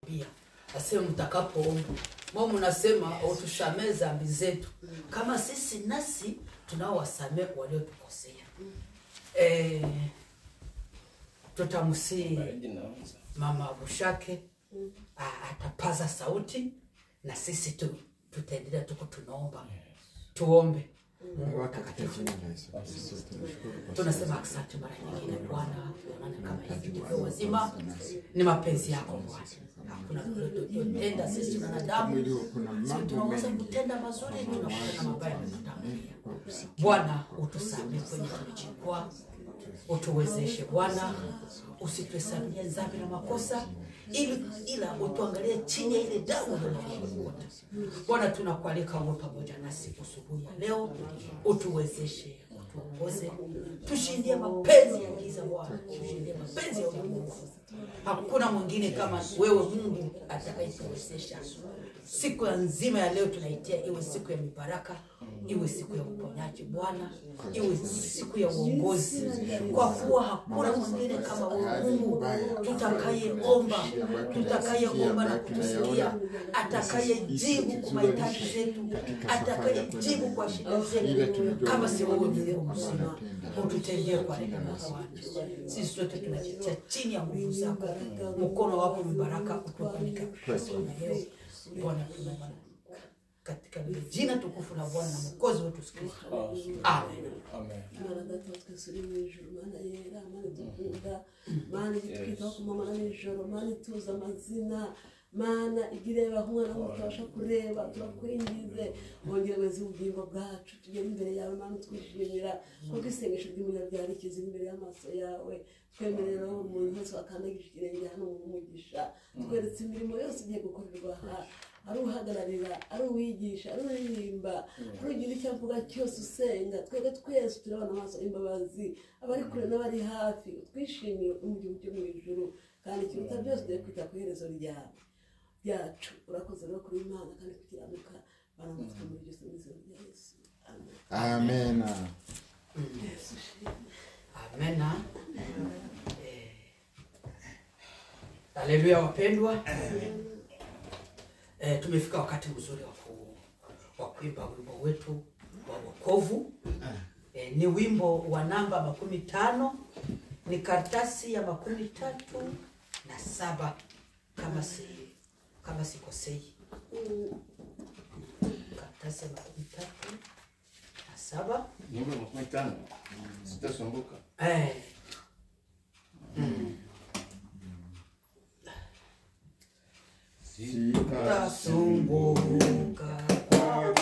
pia. Asema mtakapoomba. Mungu nasema utusamee dhambi zetu kama sisi nasi tunaowasamea waliotukosea. Tutamsi Mama Bushake atapaza sauti na sisi tutaendelea tunaomba. Tuombe. Mungu atakatifu. Tunasema asante mara nyingine Bwana, tunaona kama hivi ndivyo wazima ni mapenzi yako Bwana. Hakuna kutenda sisi wanadamu. Sisi tunaweza kutenda mazuri, tunafanya mabaya tunatangulia. Bwana utusamehe kwenye tulichukua. Utuwezeshe Bwana, usituhesabiie dhambi na makosa, ila utuangalie chini ya ile damu uliyomwaga. Bwana tunakualika uwe pamoja nasi asubuhi ya leo, utuwezeshe, utuongoze, tushindie mapenzi ya giza Bwana, tushindie mapenzi ya Mungu. Hakuna mwingine kama wewe Mungu atakayetuwezesha. Siku nzima ya leo tunaitia iwe siku ya mibaraka, iwe siku ya uponyaji Bwana, iwe siku ya uongozi. Kwa kuwa hakuna mwingine kama wewe Mungu tutakayeomba na kutusikia, atakayejibu kwa mahitaji zetu, atakayejibu kwa shida zetu kama si wewe Mungu mzima. Ututendee kwa rehema Bwana. Sisi sote tunajitia chini ya nguvu zako. Mkono wako mbaraka utufunike kwa leo. Bwana tunaomba katika jina tukufu la Bwana na Mwokozi wetu Yesu Kristo. Amen. Amen. Mana data twese uri mu ijuru, Mana yera, Mana dukunda, Mana itwitaho ku mama n'ijoro, Mana ituza amazina, Mana igireba nk'umwana mutabasha kureba, turakwingize wongere weze ubugingo bwacu tugere imbere yawe Mana twishimira kuko isengesho ry'umunyabyaha rikiza imbere y'amaso yawe. Twemerera umuntu wese wakandagisha ikirenge hano mu mugisha, tweretse imirimo yose igiye gukorerwa aha, ari uhagararira, ari uwigisha, ari uririmba, ari ugira icyo avuga cyose usenga. Twebwe twese turabona amaso y'imbabazi, abari kure n'abari hafi, twishimiye umugihugu cyo mu ijuru, kandi ikiruta byose tugiye kwita ku iherezo ryacu. Urakoze rero kuri Imana kandi kukiranuka, baramutse muri byose mu izina rya Yesu. Amen. Amen. Haleluya wapendwa. Tumefika wakati mzuri wa kuimba wimbo wetu wa wokovu. Ni wimbo wa namba 15, ni karatasi ya 37 kama sikosei. Karatasi ya 37. Namba 15. Sitasumbuka. Sitasumbuka kwa